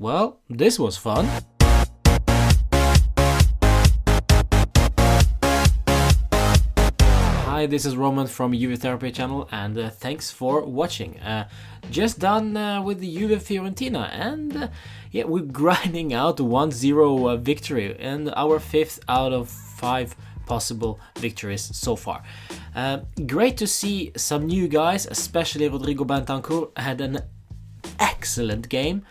Well, this was fun. Hi, this is Roman from Juve Therapy channel, and thanks for watching. Just done with the Juve Fiorentina, and yeah, we're grinding out 1-0 victory, and our 5th out of 5 possible victories so far. Great to see some new guys, especially Rodrigo Bentancur had an excellent game.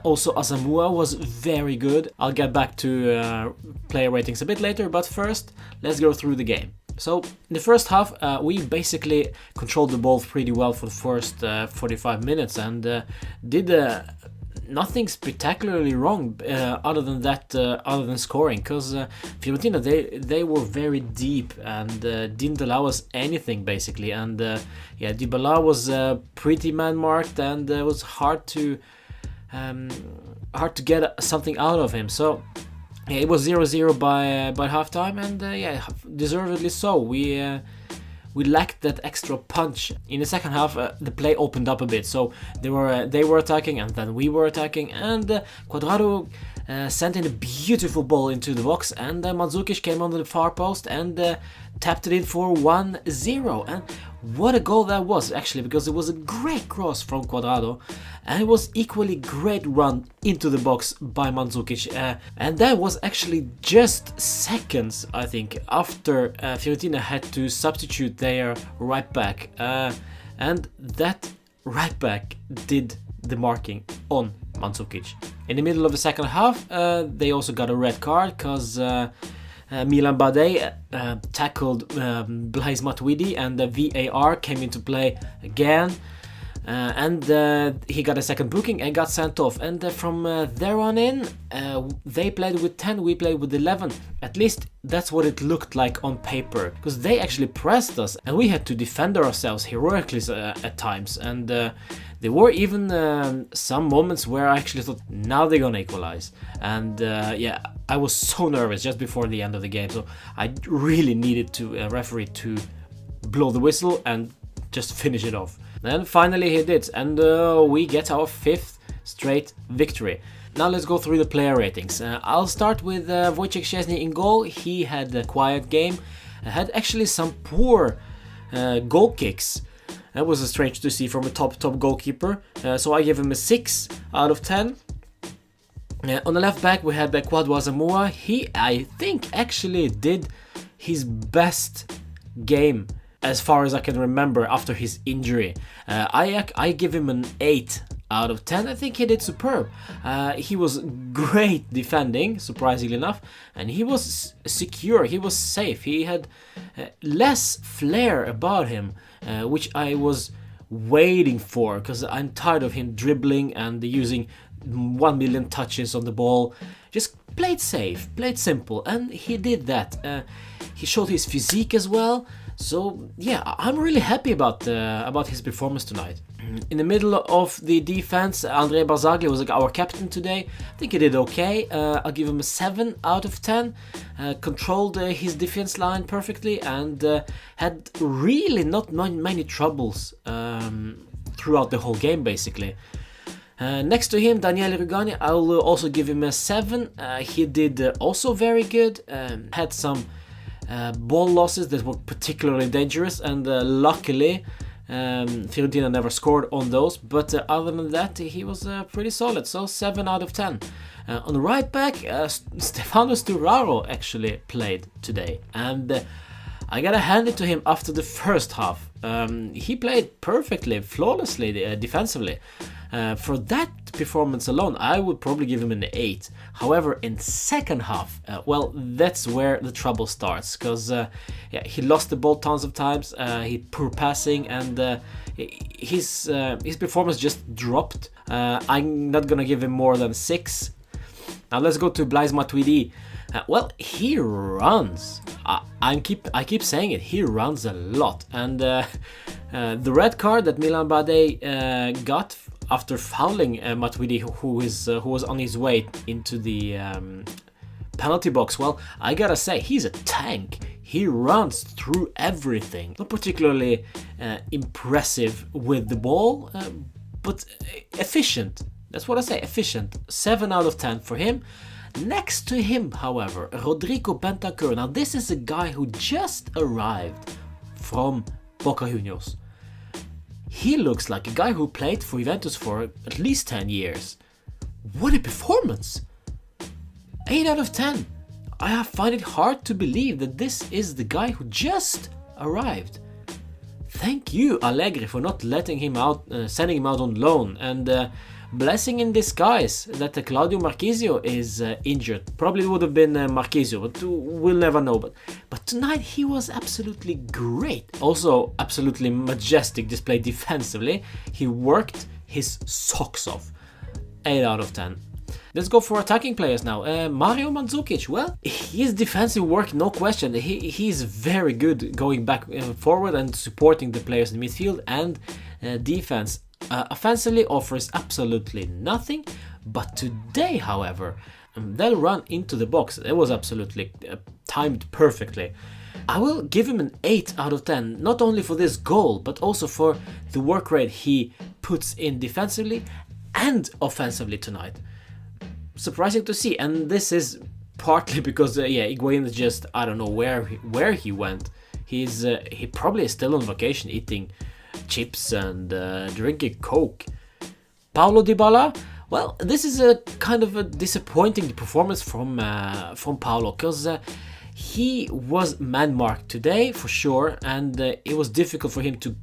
Also Asamoah was very good. I'll get back to player ratings a bit later, but first let's go through the game. So in the first half we basically controlled the ball pretty well for the first 45 minutes and did nothing spectacularly wrong other than that, other than scoring, because Fiorentina they were very deep and didn't allow us anything basically, and yeah, Dybala was pretty man marked, and it was hard to get something out of him. So yeah, it was 0-0 by halftime, and yeah, deservedly so. We lacked that extra punch. In the second half, the play opened up a bit, so they were attacking, and then we were attacking, and Cuadrado sent in a beautiful ball into the box, and Mandzukic came on the far post and tapped it in for 1-0. And what a goal that was, actually, because it was a great cross from Cuadrado, and it was equally great run into the box by Mandzukic, and that was actually just seconds, I think, after Fiorentina had to substitute their right back, and that right back did the marking on Mandzukic. In the middle of the second half, they also got a red card because Milan Bade tackled Blaise Matuidi, and the VAR came into play again, and he got a second booking and got sent off. And from there on in, they played with 10, we played with 11. At least that's what it looked like on paper, because they actually pressed us and we had to defend ourselves heroically at times. And there were even some moments where I actually thought, now they're gonna equalize. And yeah, I was so nervous just before the end of the game, so I really needed to referee to blow the whistle and just finish it off. Then finally he did, and we get our 5th straight victory. Now let's go through the player ratings. I'll start with Wojciech Szczesny in goal. He had a quiet game, had actually some poor goal kicks. That was strange to see from a top goalkeeper, so I give him a 6 out of 10. On the left back we had Cuadrado Asamoah. He, I think, actually did his best game as far as I can remember after his injury. I give him an 8 out of 10. I think he did superb. He was great defending, surprisingly enough, and he was secure, he was safe. He had less flair about him, which I was waiting for, because I'm tired of him dribbling and using 1 million touches on the ball. Just played safe, played simple, and he did that. He showed his physique as well. So yeah, I'm really happy about his performance tonight. In the middle of the defense, Andrea Barzagli was our captain today. I think he did okay. I'll give him a 7 out of 10. Controlled his defense line perfectly, and had really not many troubles throughout the whole game basically. Next to him, Daniele Rugani, I'll also give him a 7. He did also very good. Had some ball losses that were particularly dangerous, and luckily Fiorentina never scored on those, but other than that he was pretty solid, so 7 out of 10. On the right back, Stefano Sturaro actually played today, and I gotta hand it to him after the first half. He played perfectly, flawlessly defensively. For that performance alone, I would probably give him an 8. However, in second half, well, that's where the trouble starts, because yeah, he lost the ball tons of times, he poor passing, and his performance just dropped. I'm not gonna give him more than 6. Now let's go to Blaise Matuidi. Well, he runs. I keep saying it. He runs a lot, and the red card that Milan Bade got after fouling Matuidi, who was on his way into the penalty box. Well, I gotta say, he's a tank. He runs through everything. Not particularly impressive with the ball, but efficient. That's what I say, efficient. 7 out of 10 for him. Next to him, however, Rodrigo Bentancur. Now this is a guy who just arrived from Boca Juniors. He looks like a guy who played for Juventus for at least 10 years. What a performance! 8 out of 10. I find it hard to believe that this is the guy who just arrived. Thank you, Allegri, for not letting him out, sending him out on loan, and blessing in disguise that Claudio Marchisio is injured. Probably would have been Marchisio, but we'll never know. But tonight he was absolutely great. Also, absolutely majestic display defensively. He worked his socks off. 8 out of 10. Let's go for attacking players now. Mario Mandzukic, well, his defensive work, no question. He's very good going back and forward and supporting the players in midfield and defense. Offensively offers absolutely nothing, but today, however, that run into the box, it was absolutely timed perfectly. I will give him an 8 out of 10, not only for this goal, but also for the work rate he puts in defensively and offensively tonight. Surprising to see, and this is partly because Higuain is just, I don't know where he went. He probably is still on vacation eating chips and drinking Coke. Paulo Dybala, well, this is a kind of a disappointing performance from Paulo, because he was man-marked today for sure, and it was difficult for him to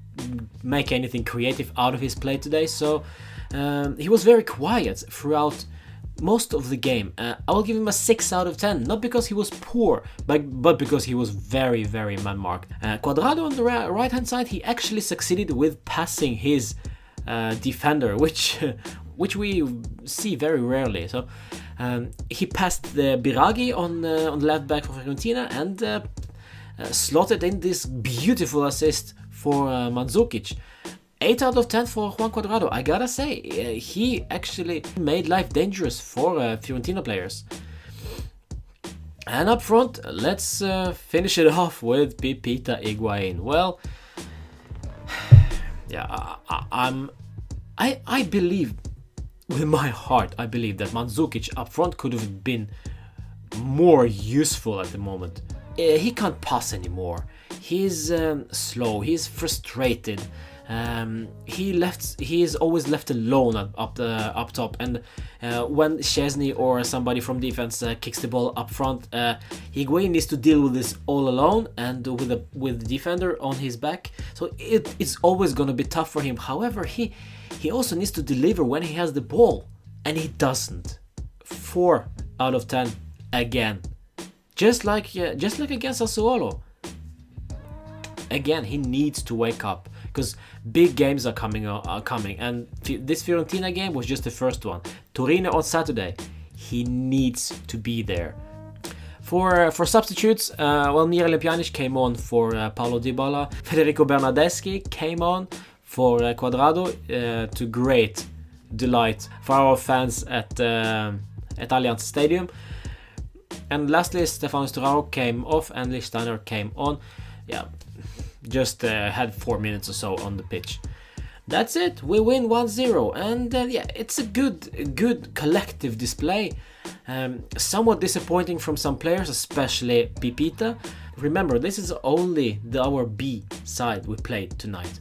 make anything creative out of his play today. So he was very quiet throughout most of the game. I will give him a 6 out of 10, not because he was poor, but because he was very, very man-marked. Cuadrado on the right hand side, he actually succeeded with passing his defender, which we see very rarely. So he passed the Biraghi on the left back for Fiorentina and slotted in this beautiful assist for Mandzukic. 8 out of 10 for Juan Cuadrado. I gotta say, he actually made life dangerous for Fiorentina players. And up front, let's finish it off with Pipita Higuain. Well, yeah, I believe, with my heart, I believe that Mandzukic up front could have been more useful at the moment. He can't pass anymore. He's slow, he's frustrated. He is always left alone up top, and when Szczesny or somebody from defense kicks the ball up front, Higuain needs to deal with this all alone and with the defender on his back. So it's always going to be tough for him. However, he also needs to deliver when he has the ball, and he doesn't. 4 out of 10 again, just like against Sassuolo. Again, he needs to wake up, because big games are coming, and this Fiorentina game was just the first one. Torino on Saturday, he needs to be there. For substitutes, Miralem Pjanic came on for Paulo Dybala. Federico Bernardeschi came on for Cuadrado, to great delight for our fans at Allianz Stadium. And lastly, Stefano Sturaro came off and Lichtsteiner came on. Yeah, just had 4 minutes or so on the pitch. That's it. We win 1-0, and it's a good collective display. Somewhat disappointing from some players, especially Pipita. Remember, this is only our B side we played tonight,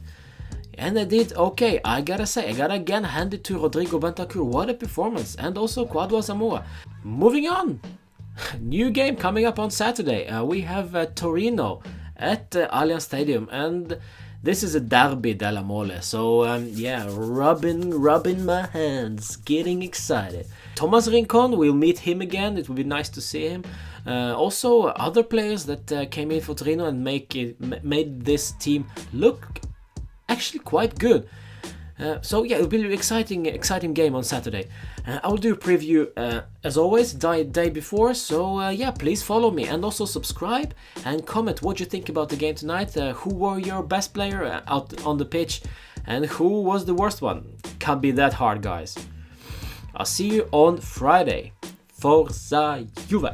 and they did okay. I gotta say, I gotta again hand it to Rodrigo Bentancur. What a performance, and also Kwadwo Zamora. Moving on, new game coming up on Saturday. We have Torino at Allianz Stadium, and this is a derby della mole, so rubbing my hands, getting excited. Thomas Rincon, we'll meet him again. It will be nice to see him. Also, other players that came in for Torino and made this team look actually quite good. So yeah, it'll be an exciting game on Saturday. I'll do a preview as always day before, so please follow me and also subscribe and comment what you think about the game tonight. Who were your best player out on the pitch and who was the worst one? Can't be that hard, guys. I'll see you on Friday. Forza Juve!